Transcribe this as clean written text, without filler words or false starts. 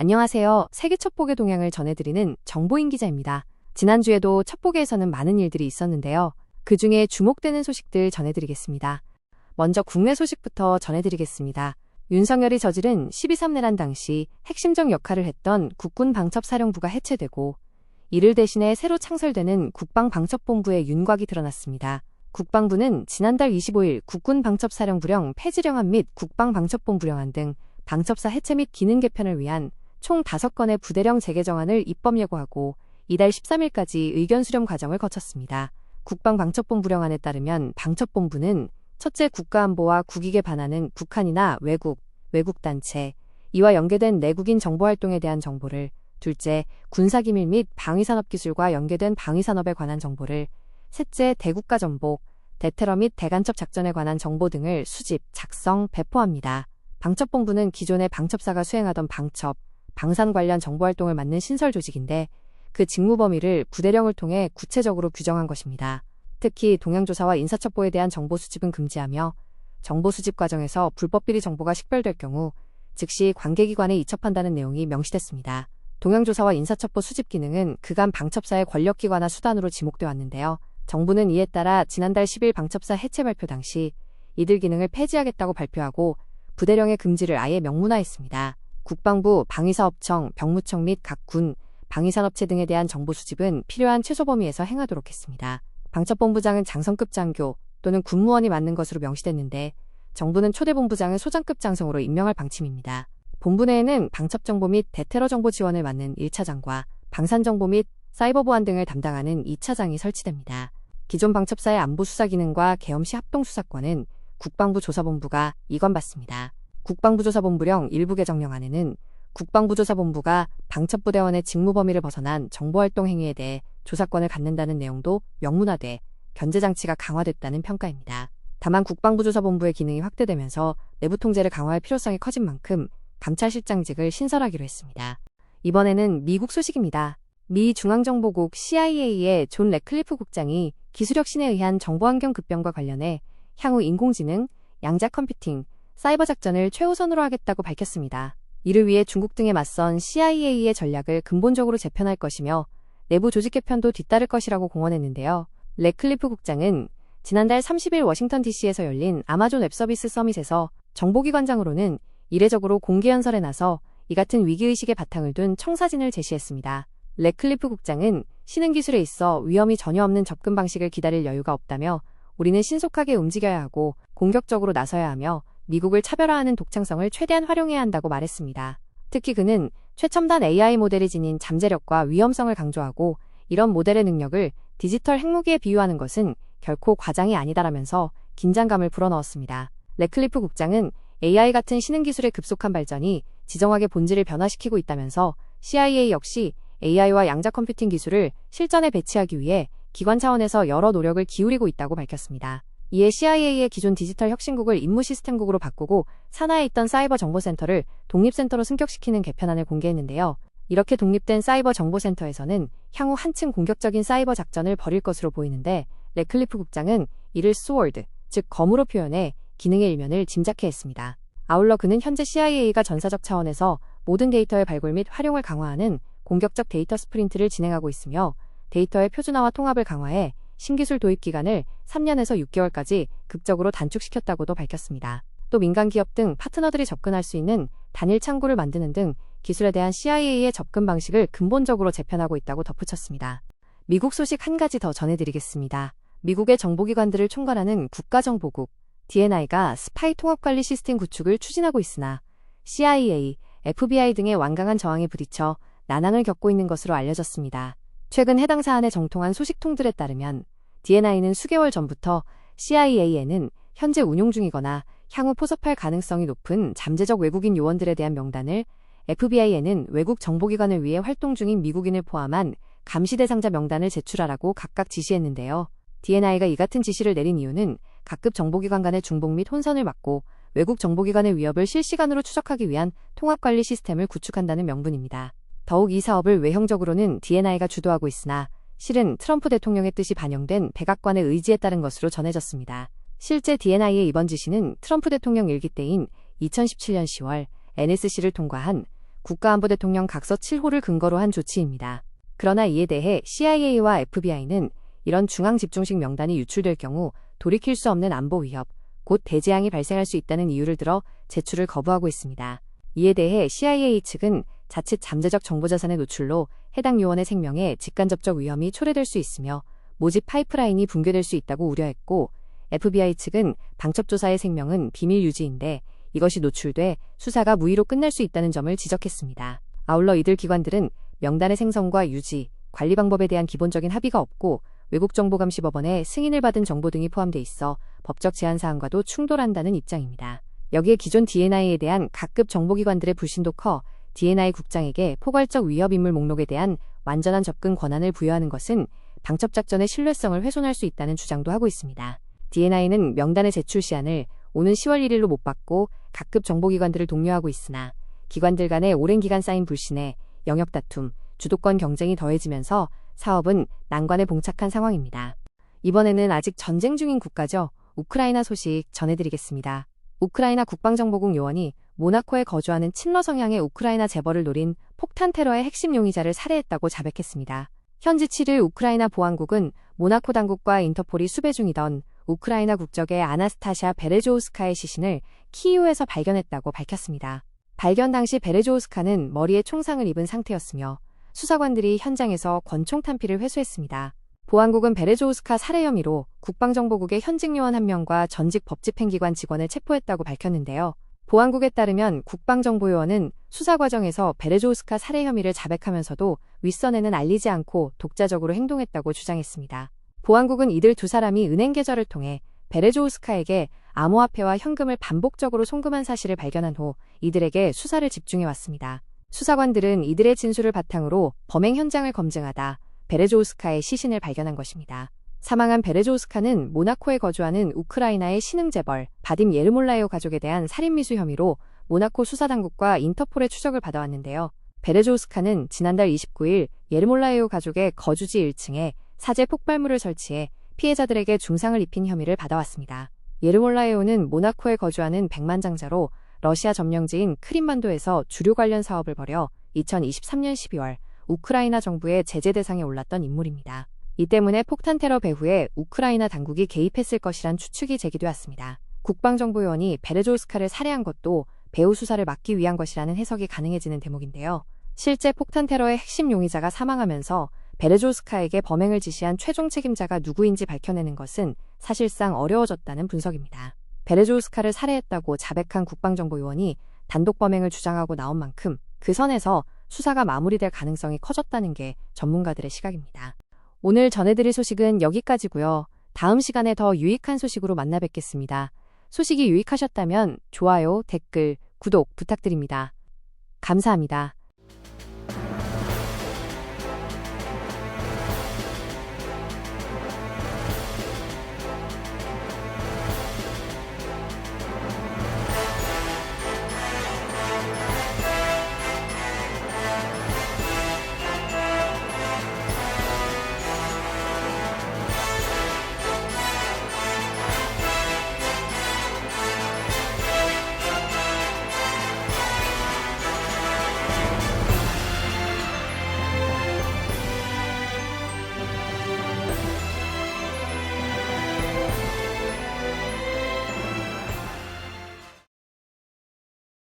안녕하세요. 세계 첩보계 동향을 전해드리는 정보인 기자입니다. 지난주에도 첩보계에서는 많은 일들이 있었는데요. 그 중에 주목되는 소식들 전해드리겠습니다. 먼저 국내 소식부터 전해드리겠습니다. 윤석열이 저지른 12.3 내란 당시 핵심적 역할을 했던 국군방첩사령부가 해체되고 이를 대신해 새로 창설되는 국방방첩본부의 윤곽이 드러났습니다. 국방부는 지난달 25일 국군방첩사령부령 폐지령안 및 국방방첩본부령안 등 방첩사 해체 및 기능 개편을 위한 총 5건의 부대령 재개정안을 입법 예고하고 이달 13일까지 의견 수렴 과정을 거쳤습니다. 국방방첩본부령안에 따르면 방첩본부는 첫째, 국가안보와 국익에 반하는 북한이나 외국단체, 이와 연계된 내국인 정보활동에 대한 정보를, 둘째, 군사기밀 및 방위산업기술과 연계된 방위산업에 관한 정보를, 셋째, 대국가정보, 대테러 및 대간첩 작전에 관한 정보 등을 수집, 작성, 배포합니다. 방첩본부는 기존의 방첩사가 수행하던 방산 관련 정보활동을 맡는 신설 조직인데 그 직무 범위를 부대령을 통해 구체적으로 규정한 것입니다. 특히 동향조사와 인사첩보에 대한 정보 수집은 금지하며 정보 수집 과정에서 불법 비리 정보가 식별될 경우 즉시 관계기관에 이첩한다는 내용이 명시됐습니다. 동향조사와 인사첩보 수집 기능은 그간 방첩사의 권력기관화 수단으로 지목돼 왔는데요. 정부는 이에 따라 지난달 10일 방첩사 해체 발표 당시 이들 기능을 폐지하겠다고 발표하고 부대령의 금지를 아예 명문화했습니다. 국방부, 방위사업청, 병무청 및 각 군, 방위산업체 등에 대한 정보 수집은 필요한 최소 범위에서 행하도록 했습니다. 방첩본부장은 장성급 장교 또는 군무원이 맡는 것으로 명시됐는데 정부는 초대본부장을 소장급 장성으로 임명할 방침입니다. 본부 내에는 방첩정보 및 대테러 정보 지원을 맡는 1차장과 방산정보 및 사이버 보안 등을 담당하는 2차장이 설치됩니다. 기존 방첩사의 안보 수사 기능과 계엄시 합동수사권은 국방부 조사본부가 이관받습니다. 국방부조사본부령 일부 개정령안에는 국방부조사본부가 방첩부대원의 직무 범위를 벗어난 정보활동 행위에 대해 조사권을 갖는다는 내용도 명문화돼 견제장치가 강화됐다는 평가입니다. 다만 국방부조사본부의 기능이 확대되면서 내부 통제를 강화할 필요성이 커진 만큼 감찰실장직을 신설하기로 했습니다. 이번에는 미국 소식입니다. 미 중앙정보국 CIA의 존 래클리프 국장이 기술혁신에 의한 정보환경 급변과 관련해 향후 인공지능, 양자 컴퓨팅, 사이버 작전을 최우선으로 하겠다고 밝혔습니다. 이를 위해 중국 등에 맞선 CIA의 전략을 근본적으로 재편할 것이며 내부 조직 개편도 뒤따를 것이라고 공언했는데요. 래클리프 국장은 지난달 30일 워싱턴 DC에서 열린 아마존 웹서비스 서밋에서 정보기관장으로는 이례적으로 공개연설에 나서 이 같은 위기의식의 바탕을 둔 청사진을 제시했습니다. 래클리프 국장은 신흥기술에 있어 위험이 전혀 없는 접근 방식을 기다릴 여유가 없다며 우리는 신속하게 움직여야 하고 공격적으로 나서야 하며 미국을 차별화하는 독창성을 최대한 활용해야 한다고 말했습니다. 특히 그는 최첨단 AI 모델이 지닌 잠재력과 위험성을 강조하고 이런 모델의 능력을 디지털 핵무기에 비유하는 것은 결코 과장이 아니다라면서 긴장감을 불어넣었습니다. 래클리프 국장은 AI 같은 신흥기술의 급속한 발전이 지정학의 본질을 변화시키고 있다면서 CIA 역시 AI와 양자 컴퓨팅 기술을 실전에 배치하기 위해 기관 차원에서 여러 노력을 기울이고 있다고 밝혔습니다. 이에 CIA의 기존 디지털 혁신국을 임무 시스템국으로 바꾸고 산하에 있던 사이버 정보센터를 독립센터로 승격시키는 개편안을 공개했는데요. 이렇게 독립된 사이버 정보센터에서는 향후 한층 공격적인 사이버 작전을 벌일 것으로 보이는데 래클리프 국장은 이를 스워드, 즉 검으로 표현해 기능의 일면을 짐작해 했습니다. 아울러 그는 현재 CIA가 전사적 차원에서 모든 데이터의 발굴 및 활용을 강화하는 공격적 데이터 스프린트를 진행하고 있으며 데이터의 표준화와 통합을 강화해 신기술 도입 기간을 3년에서 6개월까지 극적으로 단축시켰다고도 밝혔습니다. 또 민간 기업 등 파트너들이 접근할 수 있는 단일 창구를 만드는 등 기술에 대한 CIA의 접근 방식을 근본적으로 재편하고 있다고 덧붙였습니다. 미국 소식 한 가지 더 전해드리겠습니다. 미국의 정보기관들을 총괄하는 국가정보국 DNI가 스파이 통합관리 시스템 구축을 추진하고 있으나 CIA, FBI 등의 완강한 저항에 부딪혀 난항을 겪고 있는 것으로 알려졌습니다. 최근 해당 사안에 정통한 소식통들에 따르면 DNI는 수개월 전부터 CIA에는 현재 운용 중이거나 향후 포섭할 가능성이 높은 잠재적 외국인 요원들에 대한 명단을, FBI에는 외국 정보기관을 위해 활동 중인 미국인을 포함한 감시 대상자 명단을 제출하라고 각각 지시했는데요. DNI가 이 같은 지시를 내린 이유는 각급 정보기관 간의 중복 및 혼선을 막고 외국 정보기관의 위협을 실시간으로 추적하기 위한 통합관리 시스템을 구축한다는 명분입니다. 더욱 이 사업을 외형적으로는 DNI가 주도하고 있으나 실은 트럼프 대통령의 뜻이 반영된 백악관의 의지에 따른 것으로 전해졌습니다. 실제 DNI의 이번 지시는 트럼프 대통령 일기 때인 2017년 10월 NSC를 통과한 국가안보대통령 각서 7호를 근거로 한 조치입니다. 그러나 이에 대해 CIA와 FBI는 이런 중앙집중식 명단이 유출될 경우 돌이킬 수 없는 안보 위협, 곧 대재앙이 발생할 수 있다는 이유를 들어 제출을 거부하고 있습니다. 이에 대해 CIA 측은 자칫 잠재적 정보자산의 노출로 해당 요원의 생명에 직간접적 위험이 초래될 수 있으며 모집 파이프라인이 붕괴될 수 있다고 우려했고, FBI 측은 방첩조사의 생명은 비밀 유지인데 이것이 노출돼 수사가 무의로 끝날 수 있다는 점을 지적했습니다. 아울러 이들 기관들은 명단의 생성과 유지, 관리 방법에 대한 기본적인 합의가 없고 외국정보감시법원의 승인을 받은 정보 등이 포함돼 있어 법적 제한 사항과도 충돌한다는 입장입니다. 여기에 기존 DNI에 대한 각급 정보기관들의 불신도 커 DNI 국장에게 포괄적 위협 인물 목록에 대한 완전한 접근 권한을 부여하는 것은 방첩작전의 신뢰성을 훼손할 수 있다는 주장도 하고 있습니다. DNI는 명단의 제출 시한을 오는 10월 1일로 못 받고 각급 정보기관들을 독려하고 있으나 기관들 간의 오랜 기간 쌓인 불신에 영역 다툼, 주도권 경쟁이 더해지면서 사업은 난관에 봉착한 상황입니다. 이번에는 아직 전쟁 중인 국가죠. 우크라이나 소식 전해드리겠습니다. 우크라이나 국방정보국 요원이 모나코에 거주하는 친러 성향의 우크라이나 재벌을 노린 폭탄 테러의 핵심 용의자를 살해했다고 자백했습니다. 현지 7일 우크라이나 보안국은 모나코 당국과 인터폴이 수배 중이던 우크라이나 국적의 아나스타샤 베레조우스카의 시신을 키이우에서 발견했다고 밝혔습니다. 발견 당시 베레조우스카는 머리에 총상을 입은 상태였으며 수사관들이 현장에서 권총 탄피를 회수했습니다. 보안국은 베레조우스카 살해 혐의로 국방정보국의 현직 요원 1명과 전직 법집행기관 직원을 체포했다고 밝혔는데요. 보안국에 따르면 국방정보요원은 수사 과정에서 베레조우스카 살해 혐의를 자백하면서도 윗선에는 알리지 않고 독자적으로 행동했다고 주장했습니다. 보안국은 이들 두 사람이 은행 계좌를 통해 베레조우스카에게 암호화폐와 현금을 반복적으로 송금한 사실을 발견한 후 이들에게 수사를 집중해왔습니다. 수사관들은 이들의 진술을 바탕으로 범행 현장을 검증하다 베레조우스카의 시신을 발견한 것입니다. 사망한 베레조우스카는 모나코에 거주하는 우크라이나의 신흥 재벌 바딤 예르몰라예오 가족에 대한 살인미수 혐의로 모나코 수사당국과 인터폴의 추적을 받아왔는데요. 베레조우스카는 지난달 29일 예르몰라예오 가족의 거주지 1층에 사제 폭발물을 설치해 피해자들에게 중상을 입힌 혐의를 받아왔습니다. 예르몰라예오는 모나코에 거주하는 백만장자로 러시아 점령지인 크림반도에서 주류 관련 사업을 벌여 2023년 12월 우크라이나 정부의 제재 대상에 올랐던 인물입니다. 이 때문에 폭탄 테러 배후에 우크라이나 당국이 개입했을 것이란 추측이 제기되었습니다. 국방정보요원이 베레조우스카를 살해한 것도 배후 수사를 막기 위한 것이라는 해석이 가능해지는 대목인데요. 실제 폭탄 테러의 핵심 용의자가 사망하면서 베레조우스카에게 범행을 지시한 최종 책임자가 누구인지 밝혀내는 것은 사실상 어려워졌다는 분석입니다. 베레조우스카를 살해했다고 자백한 국방정보요원이 단독 범행을 주장하고 나온 만큼 그 선에서 수사가 마무리될 가능성이 커졌다는 게 전문가들의 시각입니다. 오늘 전해드릴 소식은 여기까지고요. 다음 시간에 더 유익한 소식으로 만나 뵙겠습니다. 소식이 유익하셨다면 좋아요, 댓글, 구독 부탁드립니다. 감사합니다.